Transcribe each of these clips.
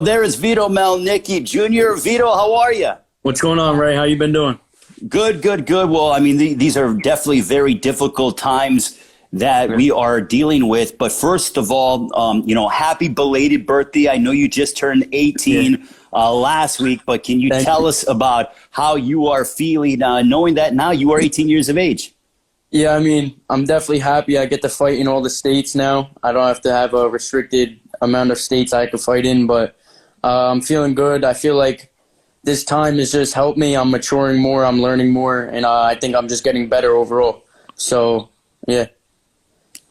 There is Vito Mielnicki Jr. Vito, how are you? What's going on, Ray? How you been doing? Good. Well, I mean, these are definitely very difficult times that we are dealing with. But first of all, happy belated birthday. I know you just turned 18 last week, but can you tell us about how you are feeling knowing that now you are 18 years of age? Yeah, I mean, I'm definitely happy I get to fight in all the states now. I don't have to have a restricted amount of states I can fight in, but I'm feeling good. I feel like this time has just helped me. I'm maturing more. I'm learning more. And I think I'm just getting better overall. So, yeah.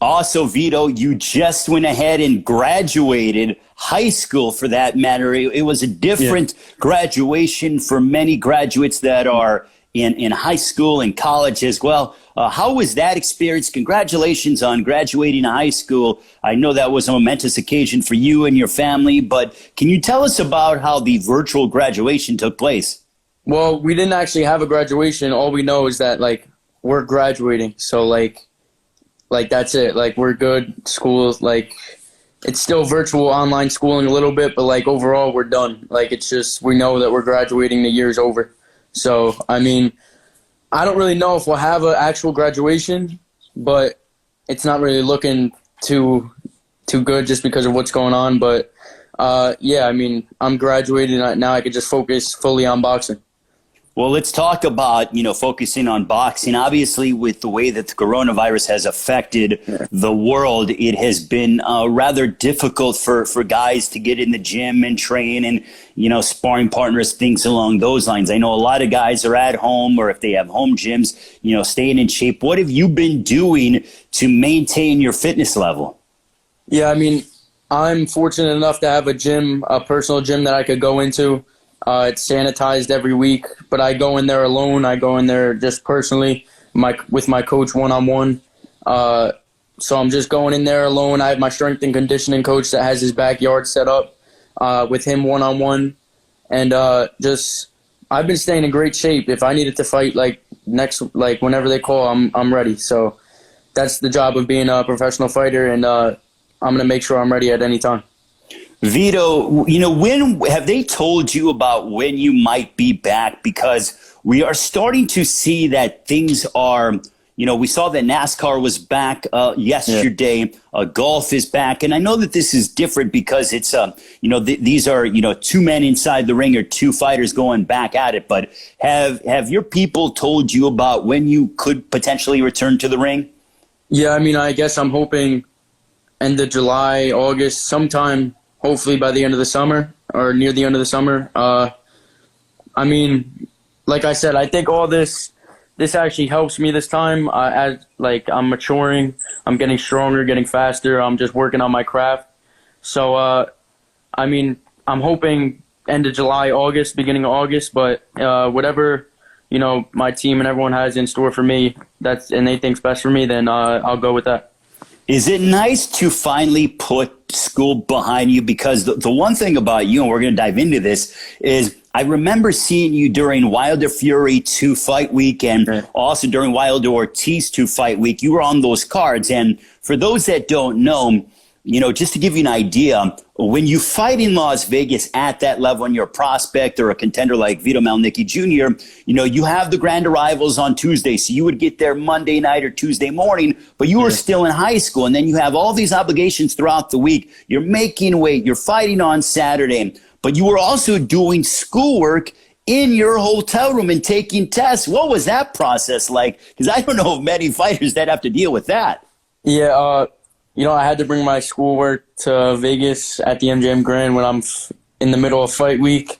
Also, Vito, you just went ahead and graduated high school for that matter. It was a different graduation for many graduates that are in high school and college as well. How was that experience? Congratulations on graduating high school. I know that was a momentous occasion for you and your family, but can you tell us about how the virtual graduation took place? Well, we didn't actually have a graduation. All we know is that, we're graduating. So, that's it. We're good. School, it's still virtual online schooling a little bit, but, overall, we're done. It's just we know that we're graduating. The year's over. So, I mean, I don't really know if we'll have an actual graduation, but it's not really looking too good just because of what's going on. But, I mean, I'm graduating. Now I could just focus fully on boxing. Well, let's talk about, focusing on boxing. Obviously, with the way that the coronavirus has affected the world, it has been rather difficult for guys to get in the gym and train and, sparring partners, things along those lines. I know a lot of guys are at home, or if they have home gyms, staying in shape. What have you been doing to maintain your fitness level? Yeah, I mean, I'm fortunate enough to have a personal gym that I could go into. It's sanitized every week, but I go in there alone. I go in there just personally with my coach one-on-one. So I'm just going in there alone. I have my strength and conditioning coach that has his backyard set up with him one-on-one. And I've been staying in great shape. If I needed to fight whenever they call, I'm ready. So that's the job of being a professional fighter, and I'm going to make sure I'm ready at any time. Vito, when have they told you about when you might be back? Because we are starting to see that things are, we saw that NASCAR was back yesterday. Golf is back. And I know that this is different because it's, these are, two men inside the ring or two fighters going back at it. But have your people told you about when you could potentially return to the ring? Yeah, I mean, I guess I'm hoping end of July, August, sometime. Hopefully by the end of the summer or near the end of the summer. I mean, like I said, I think all this actually helps me this time. As I'm maturing, I'm getting stronger, getting faster. I'm just working on my craft. So, I mean, I'm hoping end of July, August, beginning of August. But whatever my team and everyone has in store for me, and they think's best for me, then I'll go with that. Is it nice to finally put school behind you? Because the one thing about you, and we're going to dive into this, is I remember seeing you during Wilder Fury 2 fight week and also during Wilder Ortiz 2 fight week. You were on those cards. And for those that don't know, just to give you an idea, when you fight in Las Vegas at that level and you're a prospect or a contender like Vito Mielnicki Jr., you have the grand arrivals on Tuesday. So you would get there Monday night or Tuesday morning, but you were still in high school. And then you have all these obligations throughout the week. You're making weight. You're fighting on Saturday. But you were also doing schoolwork in your hotel room and taking tests. What was that process like? Because I don't know of many fighters that have to deal with that. Yeah, I had to bring my schoolwork to Vegas at the MGM Grand when I'm in the middle of fight week.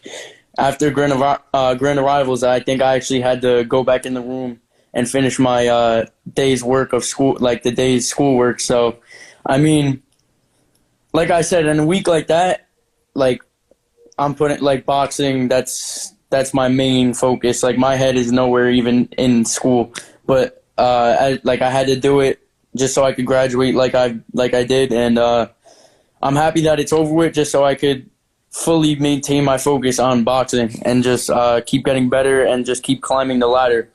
After grand arrivals, I think I actually had to go back in the room and finish my day's work of school, the day's schoolwork. So, I mean, like I said, in a week like that, I'm putting boxing. That's my main focus. My head is nowhere even in school, but I had to do it just so I could graduate like I did, and I'm happy that it's over with, just so I could fully maintain my focus on boxing and just keep getting better and just keep climbing the ladder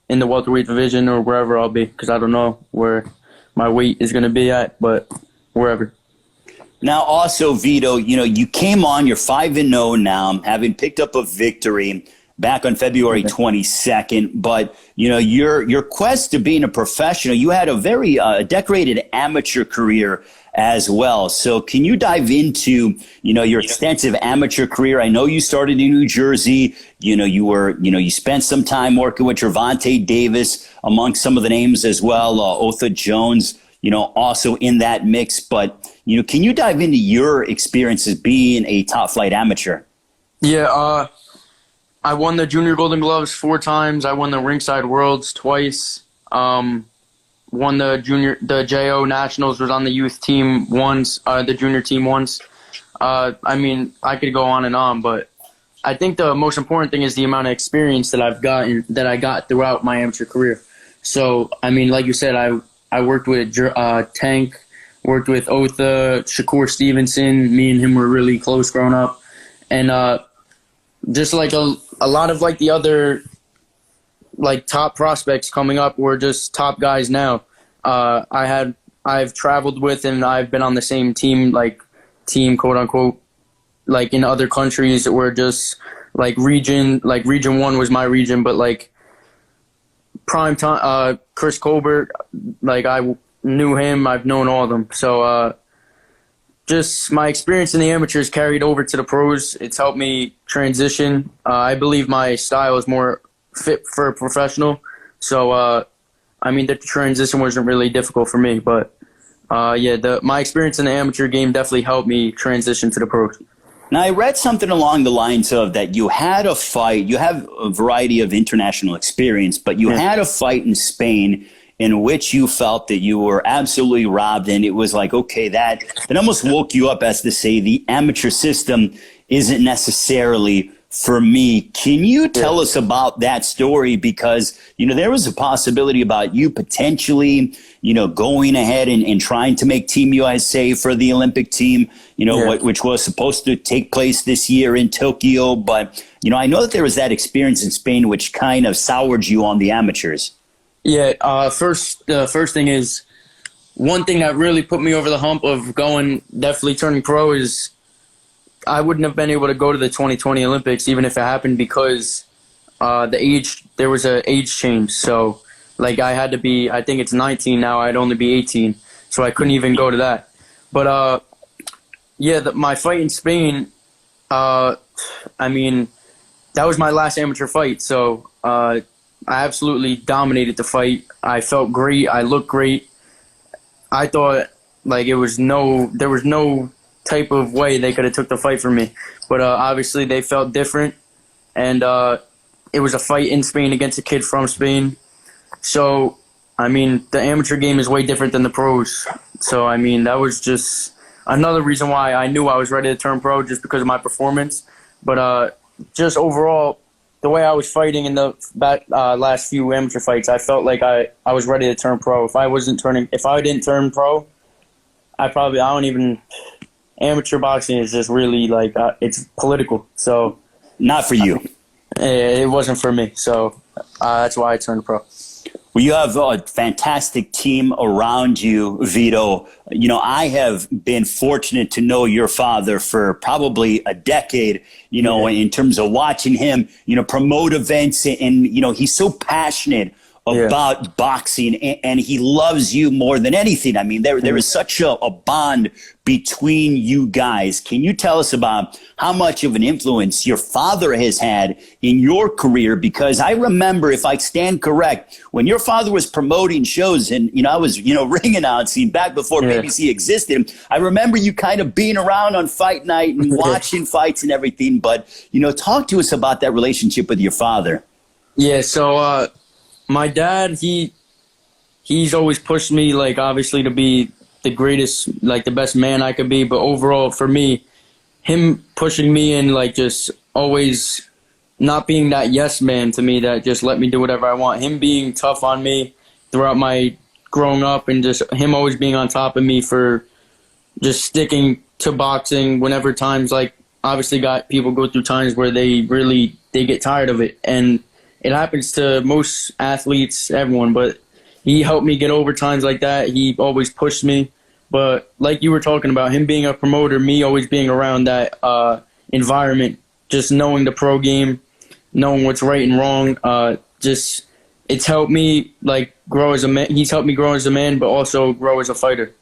in the welterweight division or wherever I'll be, because I don't know where my weight is going to be at, but wherever. Now, also, Vito, you came on, you're 5-0 now, having picked up a victory back on February 22nd. But, your quest to being a professional, you had a very decorated amateur career as well. So can you dive into, your extensive amateur career? I know you started in New Jersey. You spent some time working with Gervonta Davis, amongst some of the names as well, Otha Jones, also in that mix. But, can you dive into your experiences being a top flight amateur? Yeah, I won the Junior Golden Gloves 4 times. I won the Ringside Worlds twice. Won the JO Nationals, was on the youth team once, the junior team once. I could go on and on, but I think the most important thing is the amount of experience that I got throughout my amateur career. So, like you said, I worked with Tank, worked with Otha, Shakur Stevenson. Me and him were really close growing up. And just like a lot of like the other like top prospects coming up were just top guys now. I've traveled with and I've been on the same team quote unquote, like in other countries that were just like region 1 was my region, but like prime time, Chris Colbert, like I knew him, I've known all of them. So, just my experience in the amateurs carried over to the pros. It's helped me transition. I believe my style is more fit for a professional. So, the transition wasn't really difficult for me. But, my experience in the amateur game definitely helped me transition to the pros. Now, I read something along the lines of that you had a fight. You have a variety of international experience, but you had a fight in Spain in which you felt that you were absolutely robbed, and it was like, okay, that almost woke you up as to say the amateur system isn't necessarily for me. Can you tell us about that story? Because, there was a possibility about you potentially, going ahead and trying to make Team USA for the Olympic team, which was supposed to take place this year in Tokyo. But, I know that there was that experience in Spain which kind of soured you on the amateurs. Yeah, the first thing is, one thing that really put me over the hump of definitely turning pro is I wouldn't have been able to go to the 2020 Olympics even if it happened because there was an age change. So, like, I had to be, I think it's 19 now, I'd only be 18. So I couldn't even go to that. But, my fight in Spain, that was my last amateur fight. So, I absolutely dominated the fight. I felt great. I looked great. I thought like there was no type of way they could have took the fight from me. But obviously they felt different. And it was a fight in Spain against a kid from Spain. So, the amateur game is way different than the pros. So, that was just another reason why I knew I was ready to turn pro, just because of my performance. But just overall, the way I was fighting in the last few amateur fights, I felt like I was ready to turn pro. If I didn't turn pro, amateur boxing is just really like, it's political. So. Not for you. It wasn't for me. So that's why I turned pro. Well, you have a fantastic team around you, Vito. I have been fortunate to know your father for probably a decade, in terms of watching him, promote events. And, he's so passionate about boxing, and he loves you more than anything. There is such a bond between you guys. Can you tell us about how much of an influence your father has had in your career? Because I remember, if I stand correct, when your father was promoting shows and, I was, ring announcing back before BBC existed, I remember you kind of being around on fight night and watching fights and everything. But, talk to us about that relationship with your father. Yeah, so my dad, he's always pushed me, like, obviously to be the greatest, like, the best man I could be. But overall, for me, him pushing me and, like, just always not being that yes man to me that just let me do whatever I want. Him being tough on me throughout my growing up, and just him always being on top of me for just sticking to boxing whenever times, like, obviously people go through times where they get tired of it. And it happens to most athletes, everyone, but he helped me get over times like that. He always pushed me. But like you were talking about, him being a promoter, me always being around that environment, just knowing the pro game, knowing what's right and wrong, just it's helped me like grow as a man. He's helped me grow as a man, but also grow as a fighter.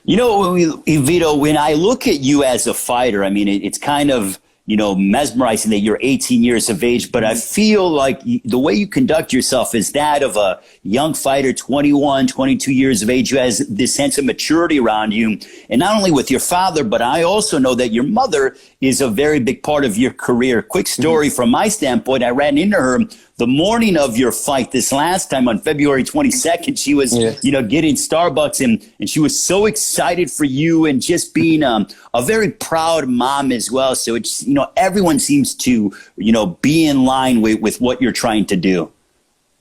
You know, Vito, when I look at you as a fighter, I mean, it's kind of, you know, mesmerizing that you're 18 years of age, but I feel like the way you conduct yourself is that of a young fighter, 21, 22 years of age, who has this sense of maturity around you. And not only with your father, but I also know that your mother is a very big part of your career. Quick story from my standpoint, I ran into her the morning of your fight this last time on February 22nd. She was, you know, getting Starbucks, and she was so excited for you and just being a very proud mom as well. So it's, you know, everyone seems to, you know, be in line with what you're trying to do.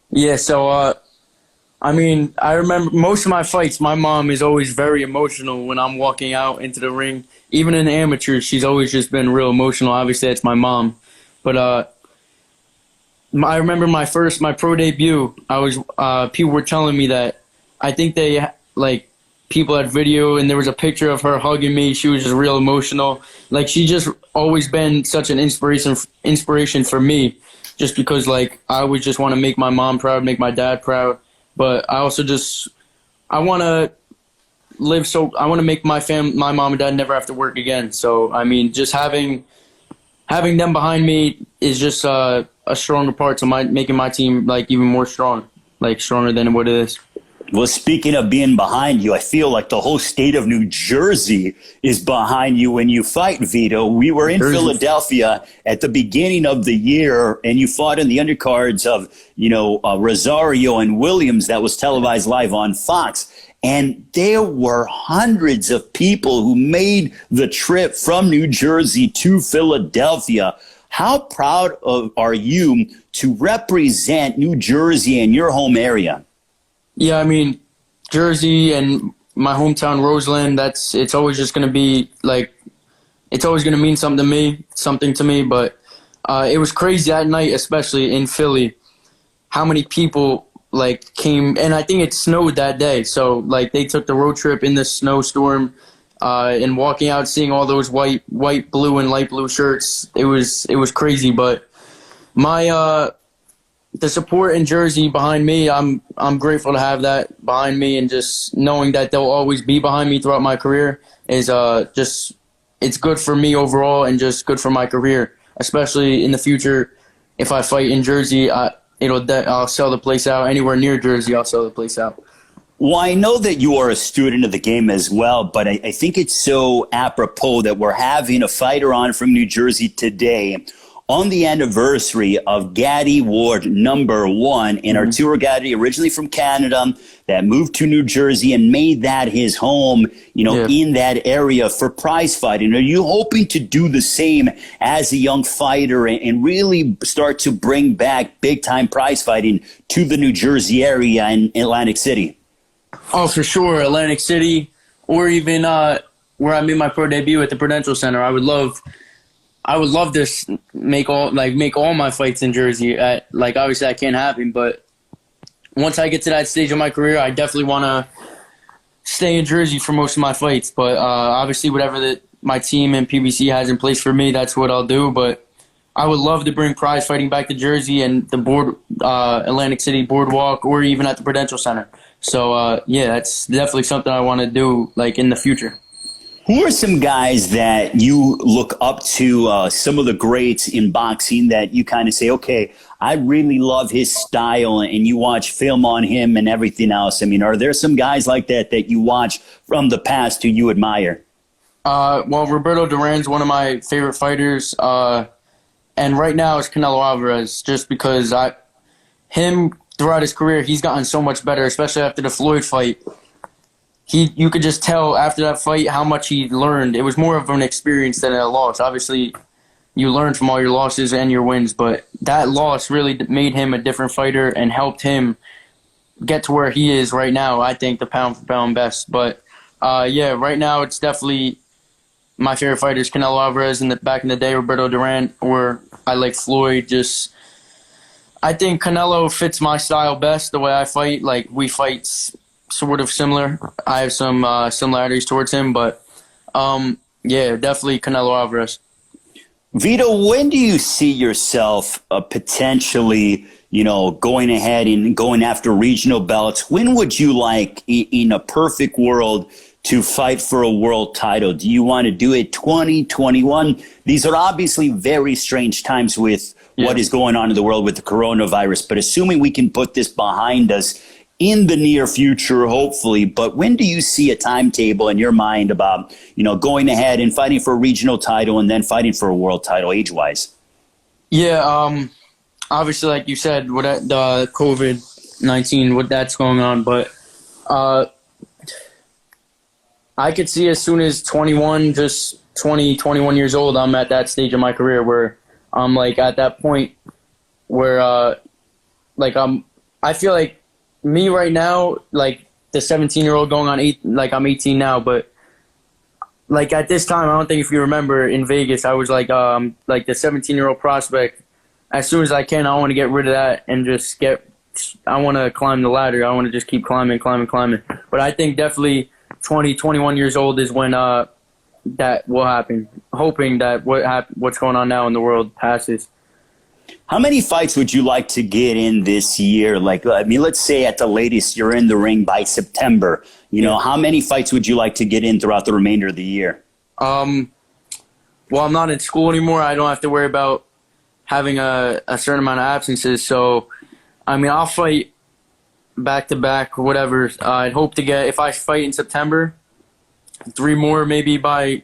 Yeah, so, I mean, I remember most of my fights, my mom is always very emotional when I'm walking out into the ring. Even in the amateurs, she's always just been real emotional. Obviously, that's my mom. But I remember my pro debut, I was people were telling me that I think they, like, people had video and there was a picture of her hugging me. She was just real emotional. Like, she just always been such an inspiration for me, just because, like, I always just want to make my mom proud, make my dad proud. But I also just, I want to make my mom and dad never have to work again. So, I mean, just having them behind me is just a stronger part to making my team, like, even more strong, like, stronger than what it is. Well, speaking of being behind you, I feel like the whole state of New Jersey is behind you when you fight, Vito. We were in Philadelphia at the beginning of the year, and you fought in the undercards of, you know, Rosario and Williams that was televised live on Fox. And there were hundreds of people who made the trip from New Jersey to Philadelphia. How proud are you to represent New Jersey and your home area? Yeah, I mean, Jersey and my hometown, Roseland, it's always just going to be, like, it's always going to mean something to me. But it was crazy that night, especially in Philly, how many people, like, came. And I think it snowed that day. So, like, they took the road trip in the snowstorm and walking out, seeing all those white, blue, and light blue shirts. It was crazy. But the support in Jersey behind me, I'm grateful to have that behind me, and just knowing that they'll always be behind me throughout my career is it's good for me overall, and just good for my career, especially in the future. If I fight in Jersey, I'll sell the place out. Anywhere near Jersey, I'll sell the place out. Well, I know that you are a student of the game as well, but I think it's so apropos that we're having a fighter on from New Jersey today on the anniversary of Gaddy Ward #1, and Arturo Gaddy, originally from Canada, that moved to New Jersey and made that his home, you know, in that area for prize fighting. Are you hoping to do the same as a young fighter and really start to bring back big-time prize fighting to the New Jersey area and Atlantic City? Oh, for sure. Atlantic City, or even where I made my pro debut at the Prudential Center. I would love to make all my fights in Jersey. Like, obviously that can't happen, but once I get to that stage of my career, I definitely want to stay in Jersey for most of my fights. But obviously, whatever my team and PBC has in place for me, that's what I'll do. But I would love to bring prize fighting back to Jersey and the Atlantic City Boardwalk, or even at the Prudential Center. So yeah, that's definitely something I want to do, like, in the future. Who are some guys that you look up to, some of the greats in boxing that you kind of say, okay, I really love his style, and you watch film on him and everything else? I mean, are there some guys like that you watch from the past who you admire? Well, Roberto Duran's one of my favorite fighters, and right now it's Canelo Alvarez, just because him throughout his career, he's gotten so much better, especially after the Floyd fight. You could just tell after that fight how much he learned. It was more of an experience than a loss. Obviously, you learn from all your losses and your wins, but that loss really made him a different fighter and helped him get to where he is right now. I think the pound-for-pound best. But yeah, right now it's definitely my favorite fighters, Canelo Alvarez, and back in the day, Roberto Duran, or I like Floyd. I think Canelo fits my style best, the way I fight. Like, we fight sort of similar. I have some similarities towards him, but yeah, definitely Canelo Alvarez. Vito, when do you see yourself potentially, going ahead and going after regional belts? When would you like, in a perfect world, to fight for a world title? Do you want to do it 2021? These are obviously very strange times with what is going on in the world with the coronavirus, but assuming we can put this behind us in the near future, hopefully. But when do you see a timetable in your mind about, going ahead and fighting for a regional title and then fighting for a world title age-wise? Yeah, obviously, like you said, with the COVID-19, what that's going on, but I could see as soon as 21, just 20, 21 years old, I'm at that stage of my career where I'm like at that point where I feel like me right now, like the 17-year-old going on 8, like I'm 18 now, but like at this time, I don't think if you remember in Vegas, I was like the 17-year-old prospect. As soon as I can, I want to get rid of that and just I want to climb the ladder. I want to just keep climbing. But I think definitely 20, 21 years old is when that will happen. Hoping that what's going on now in the world passes. How many fights would you like to get in this year? Let's say at the latest you're in the ring by September. How many fights would you like to get in throughout the remainder of the year? Well, I'm not in school anymore. I don't have to worry about having a certain amount of absences. So, I'll fight back-to-back, whatever. I'd hope to get, if I fight in September, 3 more maybe by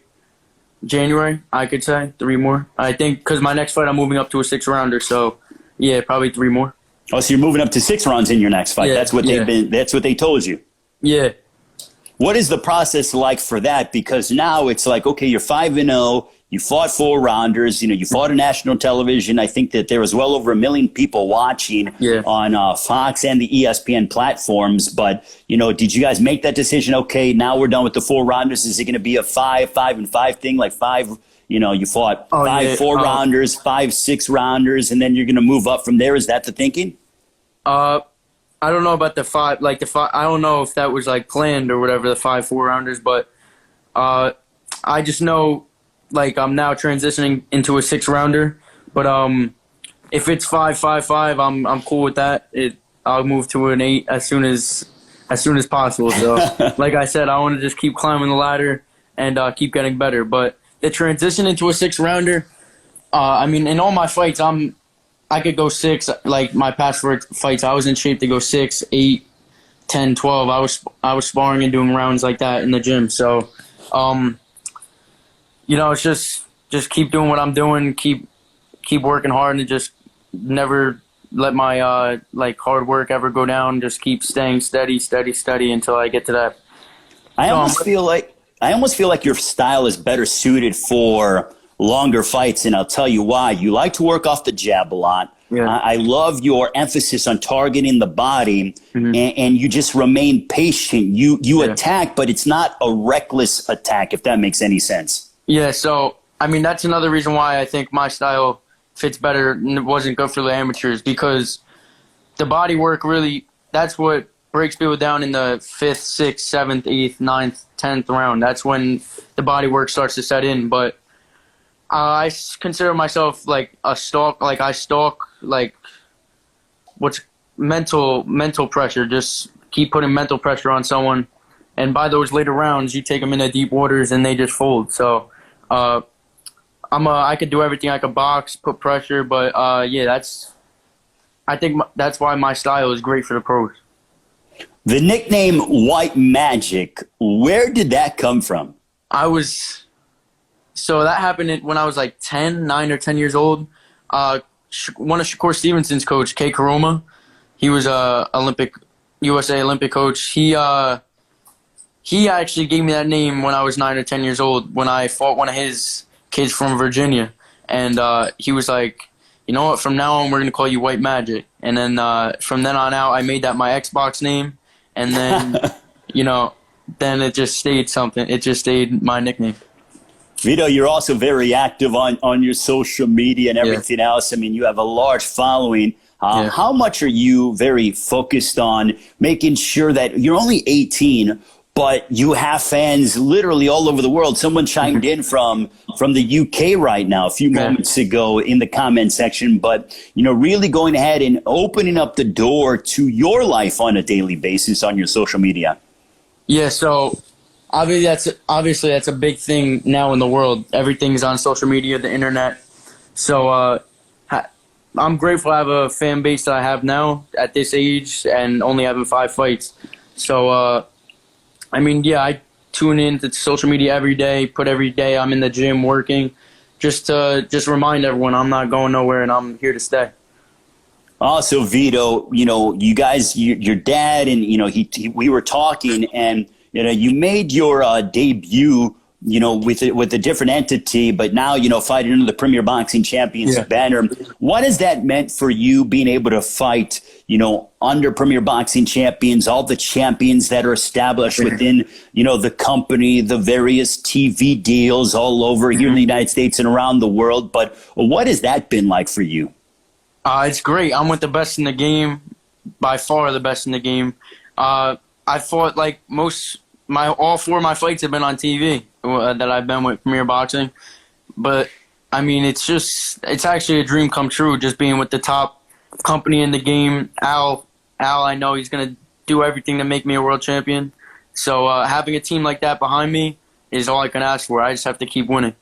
January, I could say 3 more. I think because my next fight I'm moving up to a 6-rounder, so yeah, probably 3 more. Oh, so you're moving up to 6 rounds in your next fight. Yeah, that's what that's what they told you. Yeah. What is the process like for that? Because now it's like, okay, you're 5-0. You fought 4-rounders. You fought on national television. I think that there was well over 1 million people watching on Fox and the ESPN platforms. But, did you guys make that decision? Okay, now we're done with the 4-rounders. Is it going to be a 5-5-5 thing? Like 5, you fought 5 4-rounders, 5 6-rounders, and then you're going to move up from there. Is that the thinking? I don't know about the 5. Like the 5, I don't know if that was like planned or whatever, the 5 4-rounders. But I just know, like, I'm now transitioning into a 6-rounder, but if it's 5-5-5, I'm cool with that. I'll move to an 8 as soon as possible. So, like I said, I want to just keep climbing the ladder and keep getting better. But the transition into a 6-rounder, in all my fights, I could go 6. Like my past 4 fights, I was in shape to go 6, 8, 10, 12. I was sparring and doing rounds like that in the gym. So. It's just keep doing what I'm doing, keep working hard, and just never let my hard work ever go down. Just keep staying steady until I get to that. I almost feel like your style is better suited for longer fights, and I'll tell you why. You like to work off the jab a lot. Yeah. I love your emphasis on targeting the body, and you just remain patient. You attack, but it's not a reckless attack, if that makes any sense. Yeah, so, that's another reason why I think my style fits better and it wasn't good for the amateurs, because the body work really, that's what breaks people down in the 5th, 6th, 7th, 8th, 9th, 10th round. That's when the body work starts to set in. But I consider myself like a stalk, like I stalk, like what's mental pressure, just keep putting mental pressure on someone. And by those later rounds, you take them into deep waters and they just fold. So I could do everything. I could box, put pressure, but I think that's why my style is great for the pros. The nickname White Magic, where did that come from? So that happened when I was like 9 or 10 years old. One of Shakur Stevenson's coach, Kay Karoma, he was a USA Olympic coach. He actually gave me that name when I was 9 or 10 years old when I fought one of his kids from Virginia. And he was like, you know what, from now on we're going to call you White Magic. And then from then on out, I made that my Xbox name. And then, then it just stayed something. It just stayed my nickname. Vito, you're also very active on your social media and everything else. You have a large following. Yeah. How much are you very focused on making sure that you're only 18, but you have fans literally all over the world? Someone chimed in from the UK right now a few moments ago in the comment section, but really going ahead and opening up the door to your life on a daily basis on your social media. Yeah, so obviously that's a big thing now in the world. Everything's on social media, the internet. So I'm grateful I have a fan base that I have now at this age and only having 5 fights. So, I tune into social media every day, put every day I'm in the gym working, just to remind everyone I'm not going nowhere and I'm here to stay. Also, Vito, you guys, your dad, and we were talking, and you made your debut, with a different entity, but now fighting under the Premier Boxing Champions banner. What has that meant for you, being able to fight, under Premier Boxing Champions, all the champions that are established within, the company, the various TV deals all over here in the United States and around the world? But what has that been like for you? It's great. I'm with the best in the game, by far the best in the game. I fought like all 4 of my fights have been on TV that I've been with Premier Boxing. But it's actually a dream come true, just being with the top company in the game. Al, I know he's gonna do everything to make me a world champion. So having a team like that behind me is all I can ask for. I just have to keep winning.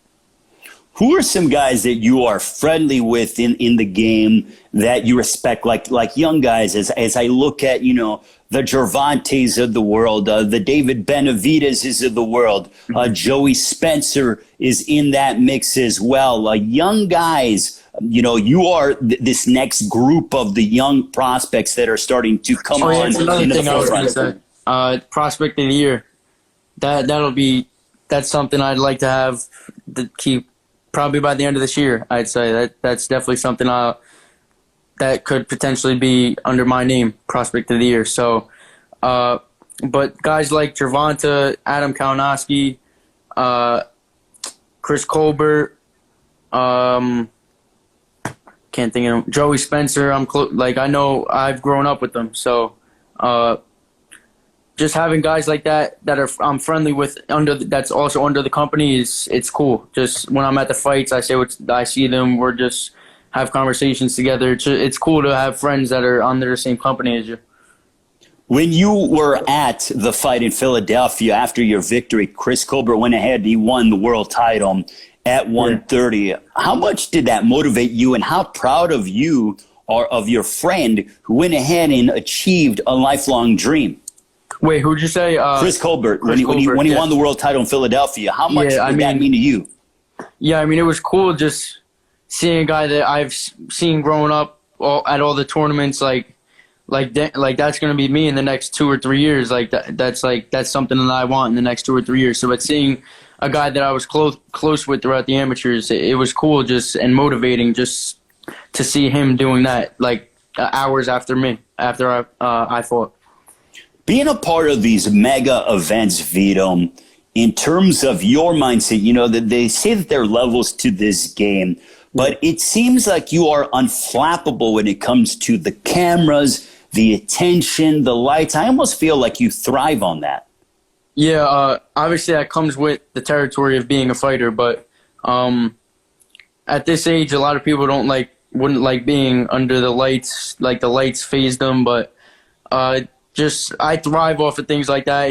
Who are some guys that you are friendly with in the game that you respect, like young guys, as I look at, the Gervantes of the world, the David Benavidez's of the world, Joey Spencer is in that mix as well. Young guys, you are this next group of the young prospects that are starting to come on That's another into the thing I was forefront. going to say. Prospect of the year. That's something I'd like to have to keep. Probably by the end of this year, I'd say that's definitely something that could potentially be under my name, Prospect of the Year. So, but guys like Gervonta, Adam Kalinowski, Chris Colbert, can't think of him, Joey Spencer. I know I've grown up with them, so just having guys like that I'm friendly with that's also under the company it's cool. Just when I'm at the fights, I say what I see them. We're just have conversations together. It's cool to have friends that are under the same company as you. When you were at the fight in Philadelphia after your victory, Chris Colbert went ahead. He won the world title at 130. Yeah. How much did that motivate you, and how proud of you are of your friend who went ahead and achieved a lifelong dream? Wait, who'd you say? Chris Colbert, when he won the world title in Philadelphia. How much did that mean to you? Yeah, it was cool just seeing a guy that I've seen growing up at all the tournaments. Like that's going to be me in the next 2 or 3 years. That's something that I want in the next 2 or 3 years. So, but seeing a guy that I was close with throughout the amateurs, it was cool and motivating just to see him doing that hours after I fought. Being a part of these mega events, Vito, in terms of your mindset, that they say that there are levels to this game, but it seems like you are unflappable when it comes to the cameras, the attention, the lights. I almost feel like you thrive on that. Yeah, obviously that comes with the territory of being a fighter, but at this age, a lot of people wouldn't like being under the lights, the lights phase them, but I thrive off of things like that.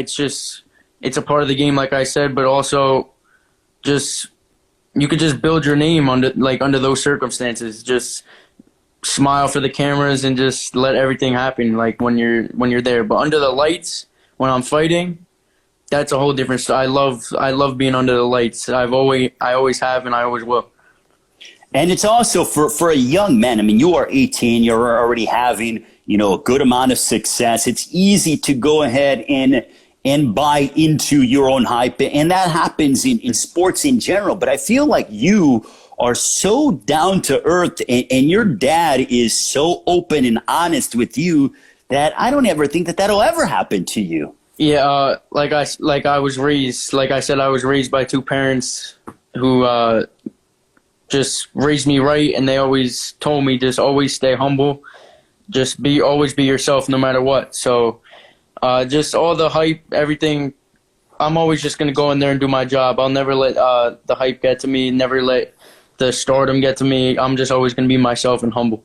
It's a part of the game, like I said, but also you could just build your name under those circumstances. Just smile for the cameras and just let everything happen when you're there. But under the lights, when I'm fighting, that's a whole different story. I love being under the lights. I always have, and I always will. And it's also for a young man. You are 18. You're already having a good amount of success. It's easy to go ahead and buy into your own hype, and that happens in sports in general. But I feel like you are so down to earth, and your dad is so open and honest with you that I don't ever think that that'll ever happen to you. Yeah, like I was raised. Like I said, I was raised by 2 parents who just raised me right, and they always told me just always stay humble. always be yourself no matter what. So just all the hype, everything. I'm always just gonna go in there and do my job. I'll never let the hype get to me. Never let the stardom get to me. I'm just always gonna be myself and humble.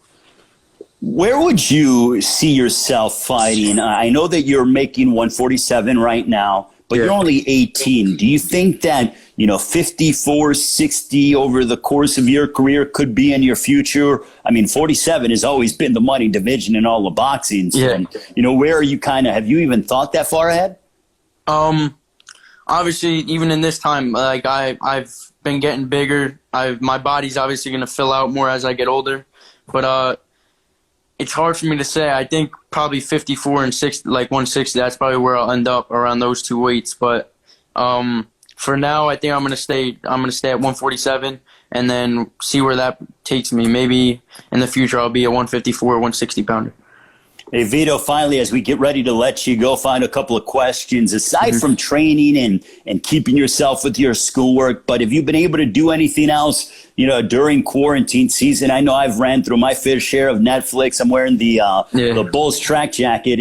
Where would you see yourself fighting? I know that you're making 147 right now, but you're only 18. Do you think that, 54, 60 over the course of your career could be in your future? I mean, 47 has always been the money division in all the boxing. So, where are you have you even thought that far ahead? Obviously, even in this time, like I've been getting bigger. My body's obviously going to fill out more as I get older, but it's hard for me to say. I think probably 54 and 60, like 160. That's probably where I'll end up, around those two weights. But for now, I think I'm gonna stay at 147 and then see where that takes me. Maybe in the future I'll be a 154, 160 pounder. Hey, Vito, finally, as we get ready to let you go, find a couple of questions. Aside from training and keeping yourself with your schoolwork, but have you been able to do anything else, during quarantine season? I know I've ran through my fair share of Netflix. I'm wearing the Bulls track jacket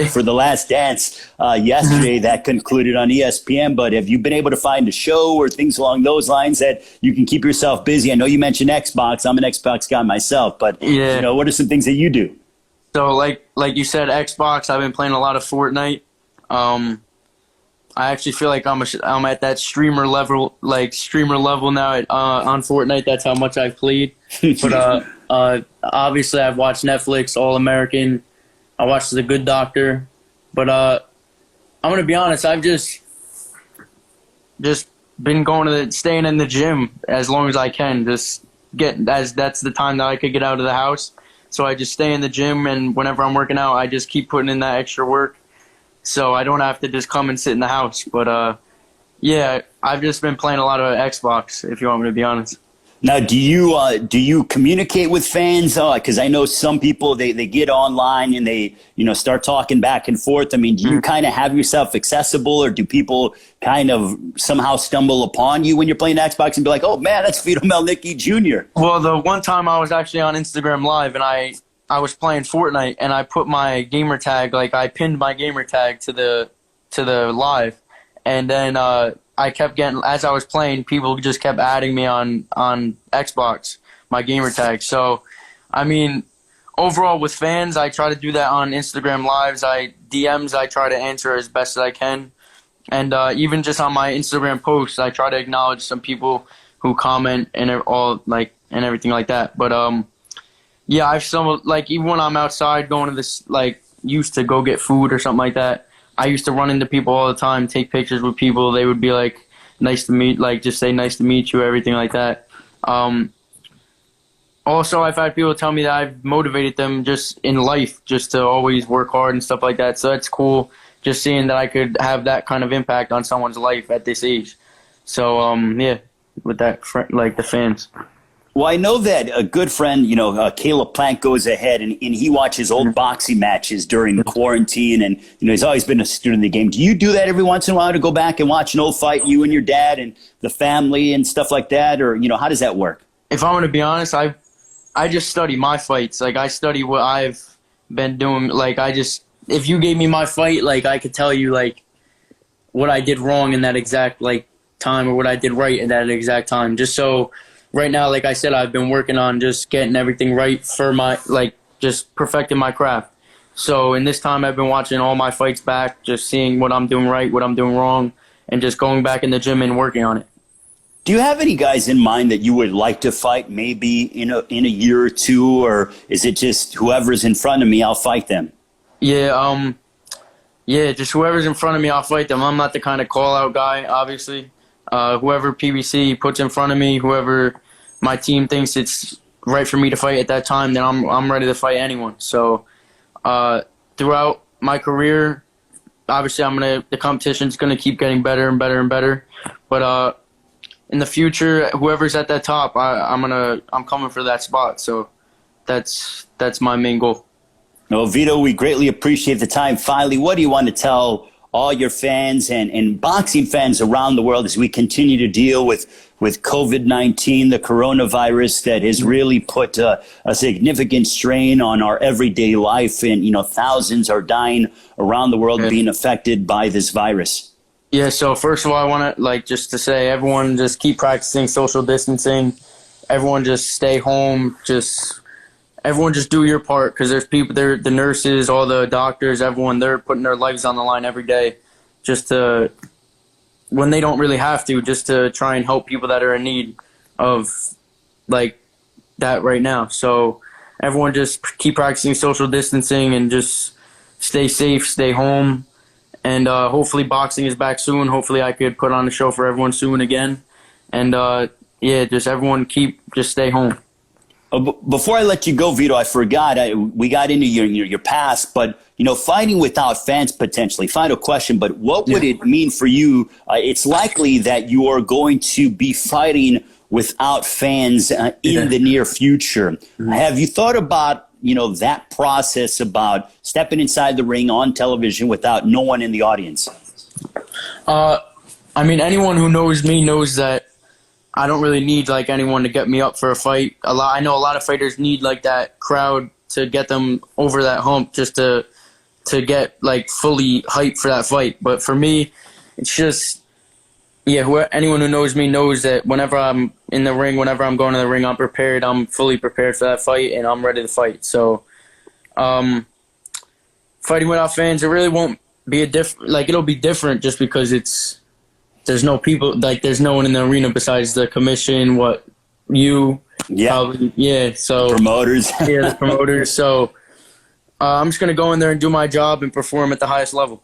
for The Last Dance yesterday that concluded on ESPN. But have you been able to find a show or things along those lines that you can keep yourself busy? I know you mentioned Xbox. I'm an Xbox guy myself, but what are some things that you do? So like you said, Xbox. I've been playing a lot of Fortnite. I actually feel like I'm at that streamer level now on Fortnite. That's how much I've played. But obviously I've watched Netflix, All American. I watched The Good Doctor. But I'm gonna be honest. I've just been staying in the gym as long as I can. That's the time that I could get out of the house. So I just stay in the gym, and whenever I'm working out, I just keep putting in that extra work, so I don't have to just come and sit in the house. But I've just been playing a lot of Xbox, if you want me to be honest. Now, do you communicate with fans? Because I know some people they get online and they start talking back and forth. I mean, do you kind of have yourself accessible, or do people kind of somehow stumble upon you when you're playing Xbox and be like, "Oh man, that's Vito Mielnicki Jr." Well, the one time I was actually on Instagram Live and I was playing Fortnite and I put my gamer tag, I pinned my gamer tag to the live, and then I kept getting, as I was playing, people just kept adding me on Xbox, my gamer tag. So, I mean, overall with fans, I try to do that on Instagram Lives. DMs, I try to answer as best as I can. And even just on my Instagram posts, I try to acknowledge some people who comment and everything like that. But I've even when I'm outside going to this, used to go get food or something like that, I used to run into people all the time, take pictures with people. They would be like, "Nice to meet," just say "nice to meet you," everything like that. Also, I've had people tell me that I've motivated them just in life, just to always work hard and stuff like that. So that's cool, just seeing that I could have that kind of impact on someone's life at this age. So with that, the fans. Well, I know that a good friend, Caleb Plant, goes ahead and he watches old boxing matches during the quarantine, and he's always been a student of the game. Do you do that every once in a while, to go back and watch an old fight, you and your dad and the family and stuff like that, or how does that work? If I'm going to be honest, I just study my fights. I study what I've been doing. If you gave me my fight, I could tell you what I did wrong in that exact time, or what I did right in that exact time, just so. Right now, like I said, I've been working on just getting everything right for my, just perfecting my craft. So in this time, I've been watching all my fights back, just seeing what I'm doing right, what I'm doing wrong, and just going back in the gym and working on it. Do you have any guys in mind that you would like to fight maybe in a year or two, or is it just whoever's in front of me, I'll fight them? Yeah, just whoever's in front of me, I'll fight them. I'm not the kind of call-out guy, obviously. Whoever PBC puts in front of me, whoever my team thinks it's right for me to fight at that time, then I'm ready to fight anyone. So throughout my career, obviously the competition's gonna keep getting better and better and better. But in the future, whoever's at that top, I'm coming for that spot. So that's my main goal. Well, Vito, we greatly appreciate the time. Finally, what do you want to tell all your fans and boxing fans around the world as we continue to deal with COVID-19, the coronavirus that has really put a significant strain on our everyday life. And, thousands are dying around the world being affected by this virus. Yeah, so first of all, I want to just to say, everyone just keep practicing social distancing. Everyone just stay home. Everyone just do your part, because there's people there, the nurses, all the doctors, everyone, they're putting their lives on the line every day just to, when they don't really have to, just to try and help people that are in need of that right now. So everyone just keep practicing social distancing and just stay safe, stay home. And hopefully boxing is back soon. Hopefully I could put on a show for everyone soon again. And just everyone just stay home. Before I let you go, Vito, I forgot. We got into your past, but fighting without fans potentially. Final question, but what would it mean for you? It's likely that you are going to be fighting without fans in the near future. Mm-hmm. Have you thought about that process, about stepping inside the ring on television without no one in the audience? Anyone who knows me knows that I don't really need anyone to get me up for a fight. I know a lot of fighters need that crowd to get them over that hump, just to get fully hyped for that fight. But for me, it's just anyone who knows me knows that whenever I'm in the ring, whenever I'm going to the ring, I'm prepared. I'm fully prepared for that fight, and I'm ready to fight. So, fighting without fans, it really won't be it'll be different just because there's no people, there's no one in the arena besides the commission, so promoters. The promoters. So I'm just going to go in there and do my job and perform at the highest level.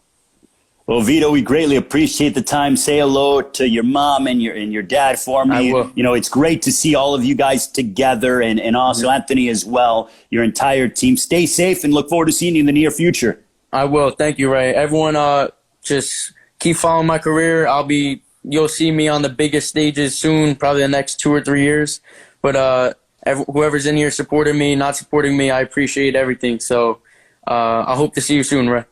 Well, Vito, we greatly appreciate the time. Say hello to your mom and your dad for me. I will. It's great to see all of you guys together, and also Anthony as well, your entire team. Stay safe and look forward to seeing you in the near future. I will. Thank you, Ray. Everyone, just keep following my career. You'll see me on the biggest stages soon, probably the next 2 or 3 years. But whoever's in here supporting me, not supporting me, I appreciate everything. So I hope to see you soon, Ray.